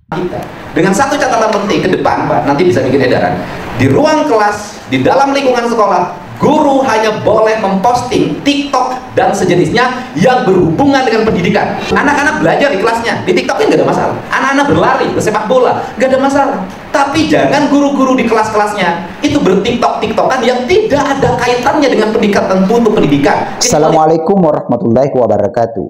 kita. Dengan satu catatan penting ke depan, Pak, nanti bisa bikin edaran. Di ruang kelas, di dalam lingkungan sekolah, guru hanya boleh memposting TikTok dan sejenisnya yang berhubungan dengan pendidikan. Anak-anak belajar di kelasnya, di TikToknya nggak ada masalah. Anak-anak berlari, bersepak bola, nggak ada masalah. Tapi jangan guru-guru di kelas-kelasnya itu bertiktok-tiktokan yang tidak ada kaitannya dengan pendidikan untuk pendidikan. Assalamualaikum warahmatullahi wabarakatuh.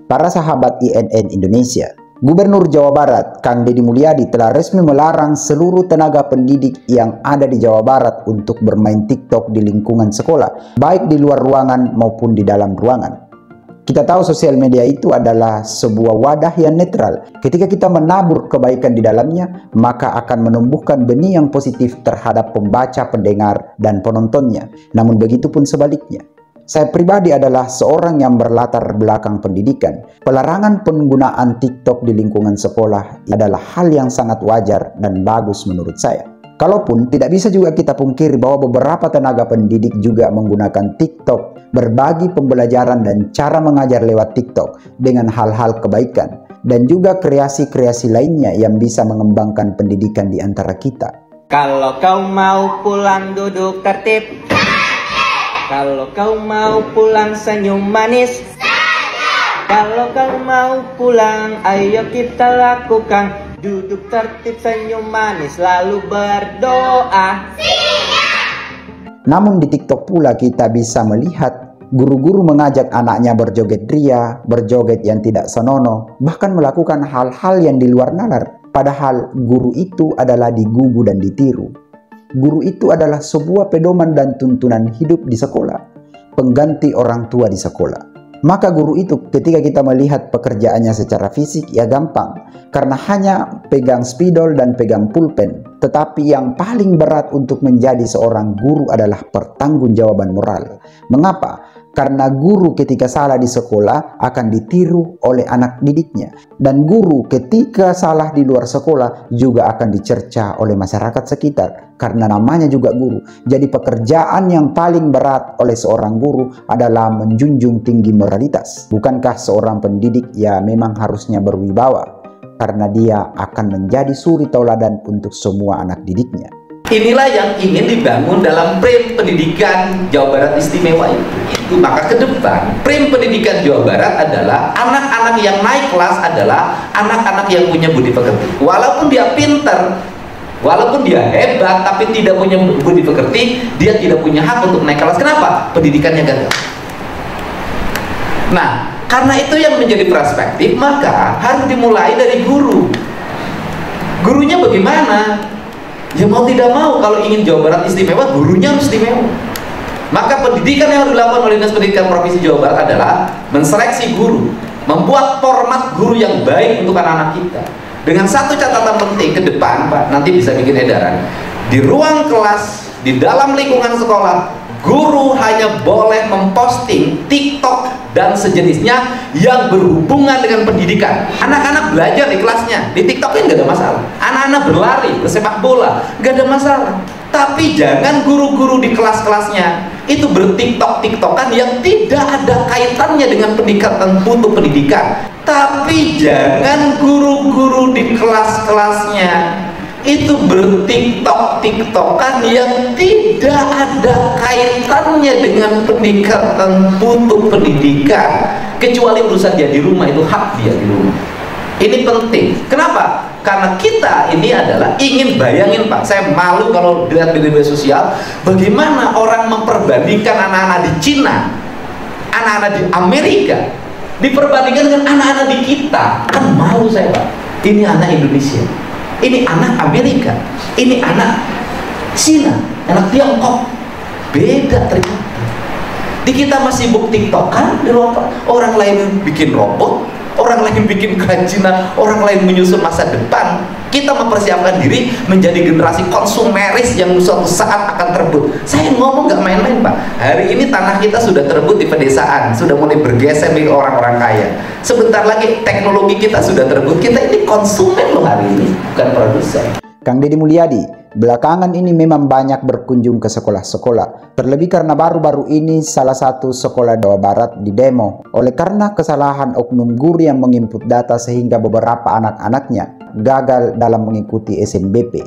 Para sahabat INN Indonesia, Gubernur Jawa Barat, Kang Deddy Mulyadi telah resmi melarang seluruh tenaga pendidik yang ada di Jawa Barat untuk bermain TikTok di lingkungan sekolah, baik di luar ruangan maupun di dalam ruangan. Kita tahu sosial media itu adalah sebuah wadah yang netral. Ketika kita menabur kebaikan di dalamnya, maka akan menumbuhkan benih yang positif terhadap pembaca, pendengar, dan penontonnya. Namun begitu pun sebaliknya. Saya pribadi adalah seorang yang berlatar belakang pendidikan. Pelarangan penggunaan TikTok di lingkungan sekolah adalah hal yang sangat wajar dan bagus menurut saya. Kalaupun tidak bisa juga kita pungkiri bahwa beberapa tenaga pendidik juga menggunakan TikTok, berbagi pembelajaran dan cara mengajar lewat TikTok dengan hal-hal kebaikan, dan juga kreasi-kreasi lainnya yang bisa mengembangkan pendidikan di antara kita. Kalau kau mau pulang duduk tertib. Kalau kau mau pulang senyum manis. Kalau kau mau pulang ayo kita lakukan duduk tertib senyum manis lalu berdoa. Namun di TikTok pula kita bisa melihat guru-guru mengajak anaknya berjoget ria, berjoget yang tidak senonoh, bahkan melakukan hal-hal yang di luar nalar. Padahal guru itu adalah digugu dan ditiru. Guru itu adalah sebuah pedoman dan tuntunan hidup di sekolah, pengganti orang tua di sekolah. Maka guru itu ketika kita melihat pekerjaannya secara fisik ya gampang, karena hanya pegang spidol dan pegang pulpen. Tetapi yang paling berat untuk menjadi seorang guru adalah pertanggungjawaban moral. Mengapa? Karena guru ketika salah di sekolah akan ditiru oleh anak didiknya. Dan guru ketika salah di luar sekolah juga akan dicerca oleh masyarakat sekitar. Karena namanya juga guru. Jadi pekerjaan yang paling berat oleh seorang guru adalah menjunjung tinggi moralitas. Bukankah seorang pendidik ya memang harusnya berwibawa? Karena dia akan menjadi suri tauladan untuk semua anak didiknya. Inilah yang ingin dibangun dalam frame pendidikan Jawa Barat istimewa itu. Maka ke depan frame pendidikan Jawa Barat adalah anak-anak yang naik kelas adalah anak-anak yang punya budi pekerti. Walaupun dia pinter, walaupun dia hebat, tapi tidak punya budi pekerti, dia tidak punya hak untuk naik kelas. Kenapa? Pendidikannya gagal. Nah, karena itu yang menjadi perspektif, maka harus dimulai dari guru. Gurunya bagaimana? Ya mau tidak mau, kalau ingin Jawa Barat istimewa, gurunya harus istimewa. Maka pendidikan yang harus dilakukan oleh Dinas Pendidikan Provinsi Jawa Barat adalah menseleksi guru, membuat format guru yang baik untuk anak-anak kita. Dengan satu catatan penting ke depan, Pak, nanti bisa bikin edaran. Di ruang kelas, di dalam lingkungan sekolah, guru hanya boleh memposting TikTok dan sejenisnya yang berhubungan dengan pendidikan. Anak-anak belajar di kelasnya, di TikToknya nggak ada masalah. Anak-anak berlari, bersepak bola, nggak ada masalah. Tapi jangan guru-guru di kelas-kelasnya itu bertiktok-tiktokan yang tidak ada kaitannya dengan pendidikan untuk pendidikan. Tapi jangan guru-guru di kelas-kelasnya itu bertiktok-tiktokan yang tidak ada kaitannya dengan pendidikan untuk pendidikan, kecuali urusan dia di rumah, itu hak dia di rumah. Ini penting. Kenapa? Karena kita ini adalah ingin, bayangin Pak, saya malu kalau lihat di media sosial bagaimana orang memperbandingkan anak-anak di Cina, anak-anak di Amerika diperbandingkan dengan anak-anak di kita. Kan malu saya Pak. Ini anak Indonesia, ini anak Amerika, ini anak Cina, anak Tiongkok, beda ternyata. Di kita masih sibuk TikTokan, di orang lain bikin robot, orang lain bikin kerajinan, orang lain menyusun masa depan. Kita mempersiapkan diri menjadi generasi konsumeris yang suatu saat akan terebut. Saya ngomong nggak main-main Pak. Hari ini tanah kita sudah terebut di pedesaan, sudah mulai bergeser ke orang-orang kaya. Sebentar lagi teknologi kita sudah terebut. Kita ini konsumen loh hari ini, bukan produsen. Kang Deddy Mulyadi belakangan ini memang banyak berkunjung ke sekolah-sekolah. Terlebih karena baru-baru ini salah satu sekolah Jawa Barat didemo oleh karena kesalahan oknum guru yang menginput data sehingga beberapa anak-anaknya gagal dalam mengikuti SNBP.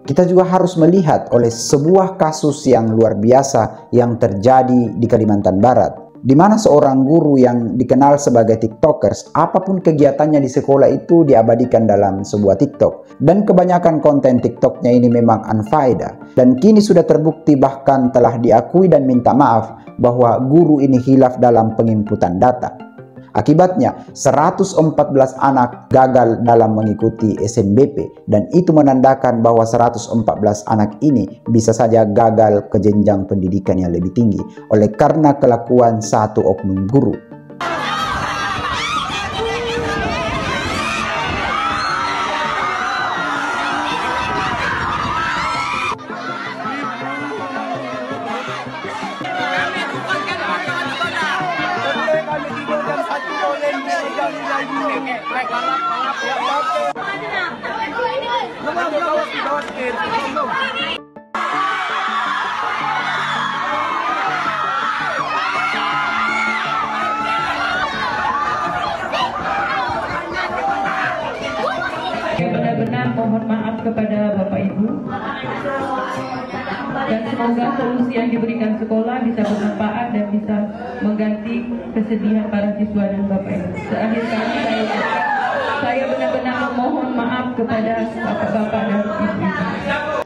Kita juga harus melihat oleh sebuah kasus yang luar biasa yang terjadi di Kalimantan Barat, di mana seorang guru yang dikenal sebagai TikTokers, apapun kegiatannya di sekolah itu diabadikan dalam sebuah TikTok. Dan kebanyakan konten TikToknya ini memang unfaedah. Dan kini sudah terbukti bahkan telah diakui dan minta maaf bahwa guru ini khilaf dalam penginputan data. Akibatnya, 114 anak gagal dalam mengikuti SNBP dan itu menandakan bahwa 114 anak ini bisa saja gagal ke jenjang pendidikan yang lebih tinggi oleh karena kelakuan satu oknum guru. Benar-benar mohon maaf kepada Bapak Ibu dan semoga solusi yang diberikan sekolah bisa bermanfaat dan bisa mengganti kesedihan para siswa dan Bapak Ibu. Terakhir kali saya benar-benar memohon maaf kepada Bapak-Bapak dan Ibu-Ibu.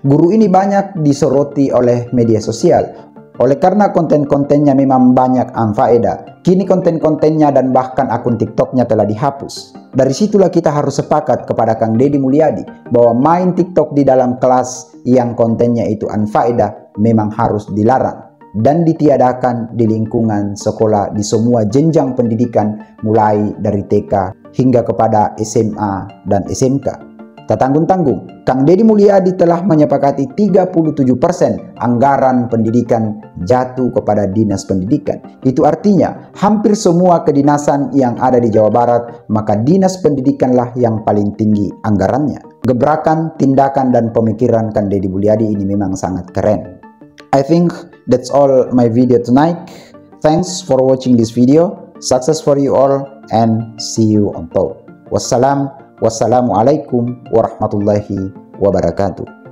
Guru ini banyak disoroti oleh media sosial. Oleh karena konten-kontennya memang banyak unfaedah, kini konten-kontennya dan bahkan akun TikToknya telah dihapus. Dari situlah kita harus sepakat kepada Kang Deddy Mulyadi bahwa main TikTok di dalam kelas yang kontennya itu unfaedah memang harus dilarang dan ditiadakan di lingkungan sekolah di semua jenjang pendidikan mulai dari TK hingga kepada SMA dan SMK. Tak tanggung-tanggung, Kang Deddy Mulyadi telah menyepakati 37% anggaran pendidikan jatuh kepada Dinas Pendidikan. Itu artinya hampir semua kedinasan yang ada di Jawa Barat, maka Dinas Pendidikanlah yang paling tinggi anggarannya. Gebrakan, tindakan, dan pemikiran Kang Deddy Mulyadi ini memang sangat keren. I think that's all my video tonight. Thanks for watching this video. Success for you all and see you on top. Wassalamualaikum warahmatullahi wabarakatuh.